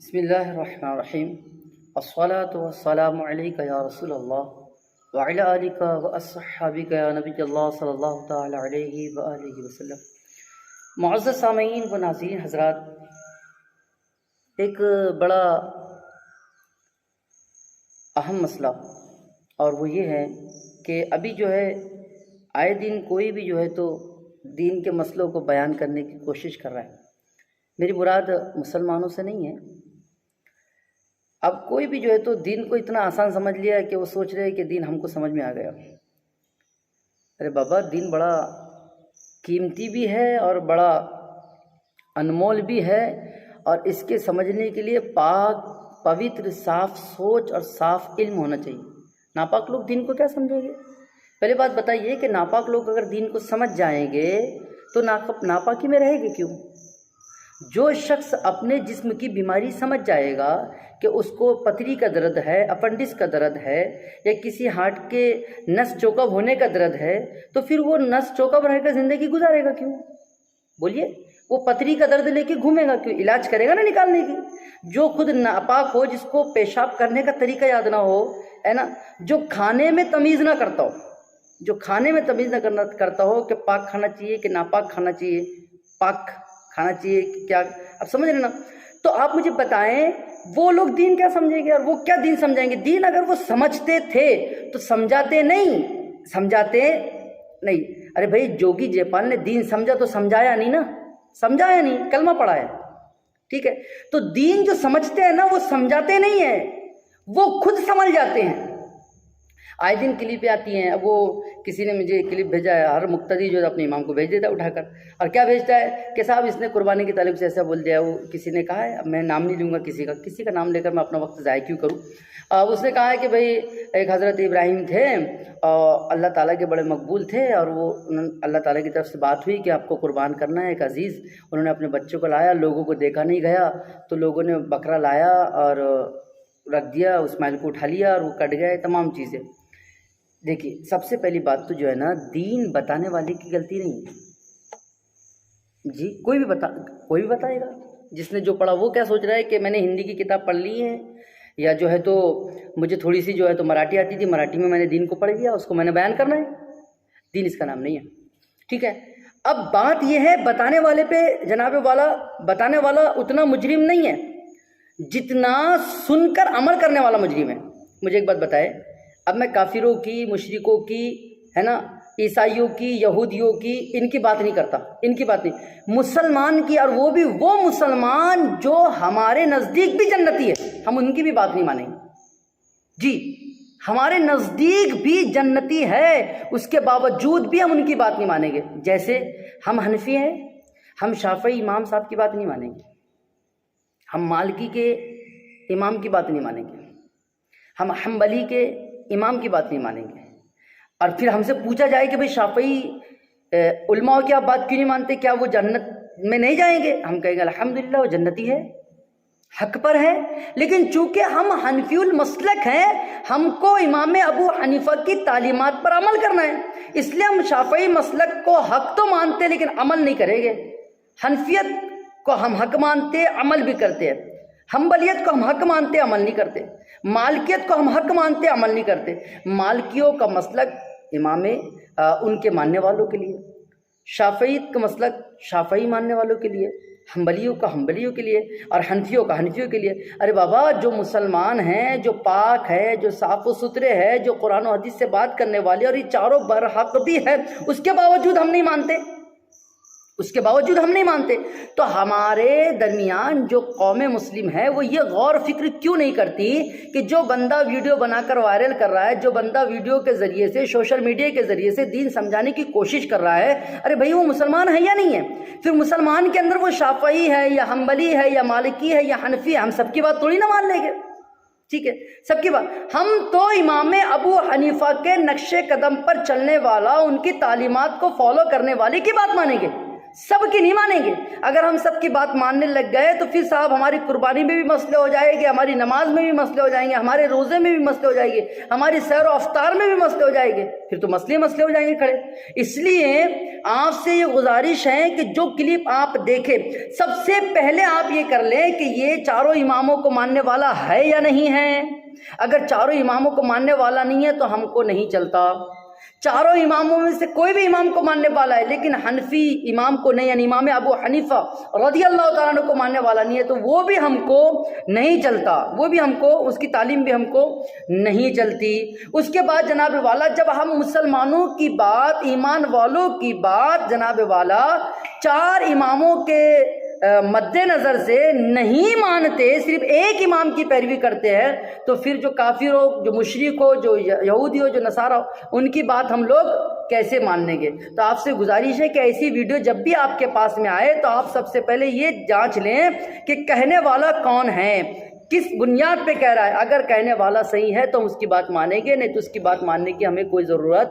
بسم اللہ الرحمن الرحیم الصلاة والسلام علیکہ یا رسول اللہ وعلی آلکہ واصحابکہ یا نبی اللہ صلی اللہ تعالی علیہ وآلہ وسلم۔ معزز سامعین و ناظرین حضرات، ایک بڑا اہم مسئلہ اور وہ یہ ہے کہ ابھی جو ہے آئے دن کوئی بھی جو ہے تو دین کے مسئلوں کو بیان کرنے کی کوشش کر رہا ہے۔ میری مراد مسلمانوں سے نہیں ہے۔ اب کوئی بھی جو ہے تو دین کو اتنا آسان سمجھ لیا ہے کہ وہ سوچ رہے ہیں کہ دین ہم کو سمجھ میں آ گیا۔ ارے بابا، دین بڑا قیمتی بھی ہے اور بڑا انمول بھی ہے، اور اس کے سمجھنے کے لیے پاک پوتر صاف سوچ اور صاف علم ہونا چاہیے۔ ناپاک لوگ دین کو کیا سمجھیں گے؟ پہلے بات بتائیے کہ ناپاک لوگ اگر دین کو سمجھ جائیں گے تو ناپاکی میں رہے گے کیوں؟ جو شخص اپنے جسم کی بیماری سمجھ جائے گا کہ اس کو پتھری کا درد ہے، اپنڈس کا درد ہے، یا کسی ہارٹ کے نس چوکب ہونے کا درد ہے، تو پھر وہ نس چوکب رہ کر زندگی گزارے گا کیوں؟ بولیے، وہ پتھری کا درد لے کے گھومے گا کیوں؟ علاج کرے گا نا نکالنے کی۔ جو خود ناپاک ہو، جس کو پیشاب کرنے کا طریقہ یاد نہ ہو، ہے نا، جو کھانے میں تمیز نہ کرتا ہو، جو کھانے میں تمیز نہ کرتا ہو کہ پاک کھانا چاہیے کہ ناپاک کھانا چاہیے، پاک کھانا چاہیے کہ کیا، اب سمجھ رہے نا؟ تو آپ مجھے بتائیں وہ لوگ دین کیا سمجھیں گے اور وہ کیا دین سمجھائیں گے؟ دین اگر وہ سمجھتے تھے تو سمجھاتے نہیں۔ ارے بھائی، جوگی جے پال نے دین سمجھا تو سمجھایا نہیں نا، سمجھایا نہیں، کلمہ پڑھا ہے، ٹھیک ہے؟ تو دین جو سمجھتے ہیں نا وہ سمجھاتے نہیں ہیں، وہ خود سمجھ جاتے ہیں۔ آئے دن کلپیں آتی ہیں، اب وہ کسی نے مجھے کلپ بھیجا ہے، ہر مقتدی جو ہے اپنے امام کو بھیج دیتا ہے اٹھا کر، اور کیا بھیجتا ہے کہ صاحب اس نے قربانی کے تعلق سے ایسا بول دیا۔ وہ کسی نے کہا ہے، اب میں نام نہیں لوں گا کسی کا نام لے کر میں اپنا وقت ضائع کیوں کروں۔ اس نے کہا ہے کہ بھئی ایک حضرت ابراہیم تھے اور اللہ تعالیٰ کے بڑے مقبول تھے، اور وہ اللہ تعالیٰ کی طرف سے بات ہوئی کہ آپ کو قربان کرنا ہے ایک عزیز۔ انہوں نے اپنے بچوں کو لایا، لوگوں کو دیکھا نہیں گیا تو لوگوں نے بکرا لایا اور رکھ دیا، اسماعیل کو اٹھا لیا اور وہ کٹ گئے، تمام چیزیں۔ دیکھیے، سب سے پہلی بات تو جو ہے نا، دین بتانے والے کی غلطی نہیں ہے جی۔ کوئی بھی بتائے گا، جس نے جو پڑھا وہ کیا سوچ رہا ہے کہ میں نے ہندی کی کتاب پڑھ لی ہے، یا جو ہے تو مجھے تھوڑی سی جو ہے تو مراٹھی آتی تھی، مراٹھی میں نے دین کو پڑھ لیا، اس کو میں نے بیان کرنا ہے۔ دین اس کا نام نہیں ہے، ٹھیک ہے؟ اب بات یہ ہے، بتانے والے پہ جناب والا، بتانے والا اتنا مجرم نہیں ہے جتنا سن کر عمل کرنے والا مجرم ہے۔ مجھے ایک بات بتائے، اب میں کافروں کی، مشرکوں کی، ہے نا، عیسائیوں کی، یہودیوں کی، ان کی بات نہیں کرتا، ان کی بات نہیں، مسلمان کی، اور وہ بھی وہ مسلمان جو ہمارے نزدیک بھی جنتی ہے، ہم ان کی بھی بات نہیں مانیں گے جی۔ ہمارے نزدیک بھی جنتی ہے، اس کے باوجود بھی ہم ان کی بات نہیں مانیں گے۔ جیسے ہم حنفی ہیں، ہم شافعی امام صاحب کی بات نہیں مانیں گے، ہم مالکی کے امام کی بات نہیں مانیں گے، ہم حنبلی کے امام کی بات نہیں مانیں گے۔ اور پھر ہم سے پوچھا جائے کہ بھئی شافعی علماء کی آپ بات کیوں نہیں مانتے، کیا وہ جنت میں نہیں جائیں گے؟ ہم کہیں گے الحمدللہ وہ جنتی ہے، حق پر ہے۔ لیکن چونکہ ہم حنفی المسلک ہیں، ہم کو امام ابو حنیفہ کی تعلیمات پر عمل کرنا ہے، اس لیے ہم شافعی مسلک کو حق تو مانتے لیکن عمل نہیں کریں گے۔ حنفیت کو ہم حق مانتے، عمل بھی کرتے ہیں۔ حنبلیت کو ہم حق مانتے، عمل نہیں کرتے۔ مالکیت کو ہم حق مانتے، عمل نہیں کرتے۔ مالکیوں کا مسلک امام ان کے ماننے والوں کے لیے، شافعیت کا مسلک شافعی ماننے والوں کے لیے، حنبلیوں کا حنبلیوں کے لیے، اور حنفیوں کا حنفیوں کے لیے۔ ارے بابا، جو مسلمان ہیں، جو پاک ہے، جو صاف و ستھرے ہے، جو قرآن و حدیث سے بات کرنے والے، اور یہ چاروں برحق بھی ہے، اس کے باوجود ہم نہیں مانتے، اس کے باوجود ہم نہیں مانتے۔ تو ہمارے درمیان جو قوم مسلم ہے وہ یہ غور و فکر کیوں نہیں کرتی کہ جو بندہ ویڈیو بنا کر وائرل کر رہا ہے، جو بندہ ویڈیو کے ذریعے سے، سوشل میڈیا کے ذریعے سے دین سمجھانے کی کوشش کر رہا ہے، ارے بھائی وہ مسلمان ہے یا نہیں ہے؟ پھر مسلمان کے اندر وہ شافعی ہے یا حنبلی ہے یا مالکی ہے یا حنفی ہے، ہم سب کی بات تھوڑی نہ مان لیں گے، ٹھیک ہے؟ سب کی بات، ہم تو امام ابو حنیفہ کے نقش قدم پر چلنے والا، ان کی تعلیمات کو فالو کرنے والے کی بات مانیں گے، سب کی نہیں مانیں گے. اگر ہم سب کی بات ماننے لگ گئے تو پھر صاحب ہماری قربانی میں بھی مسئلے ہو جائے گے, ہماری نماز میں بھی مسئلے ہو جائیں گے, ہمارے روزے میں بھی مسئلے ہو جائیں گے, ہماری سیر و افطار میں بھی مسئلے ہو جائیں گے, پھر تو مسئلے ہو جائیں گے کھڑے. اس لیے آپ سے یہ گزارش ہے کہ جو کلپ آپ دیکھیں سب سے پہلے آپ یہ کر لیں کہ یہ چاروں اماموں کو ماننے والا ہے یا نہیں ہے. اگر چاروں اماموں کو ماننے والا نہیں ہے تو ہم کو نہیں چلتا. چاروں اماموں میں سے کوئی بھی امام کو ماننے والا ہے لیکن حنفی امام کو نہیں, یعنی امام ابو حنیفہ رضی اللہ تعالیٰ عنہ کو ماننے والا نہیں ہے تو وہ بھی ہم کو نہیں چلتا, وہ بھی ہم کو, اس کی تعلیم بھی ہم کو نہیں چلتی. اس کے بعد جناب والا جب ہم مسلمانوں کی بات, ایمان والوں کی بات جناب والا چار اماموں کے مد نظر سے نہیں مانتے, صرف ایک امام کی پیروی کرتے ہیں, تو پھر جو کافر ہو, جو مشرک ہو, جو یہودی ہو, جو نصارہ ہو, ان کی بات ہم لوگ کیسے مان لیں گے. تو آپ سے گزارش ہے کہ ایسی ویڈیو جب بھی آپ کے پاس میں آئے تو آپ سب سے پہلے یہ جانچ لیں کہ کہنے والا کون ہے, کس بنیاد پہ کہہ رہا ہے. اگر کہنے والا صحیح ہے تو اس کی بات مانیں گے, نہیں تو اس کی بات ماننے کی ہمیں کوئی ضرورت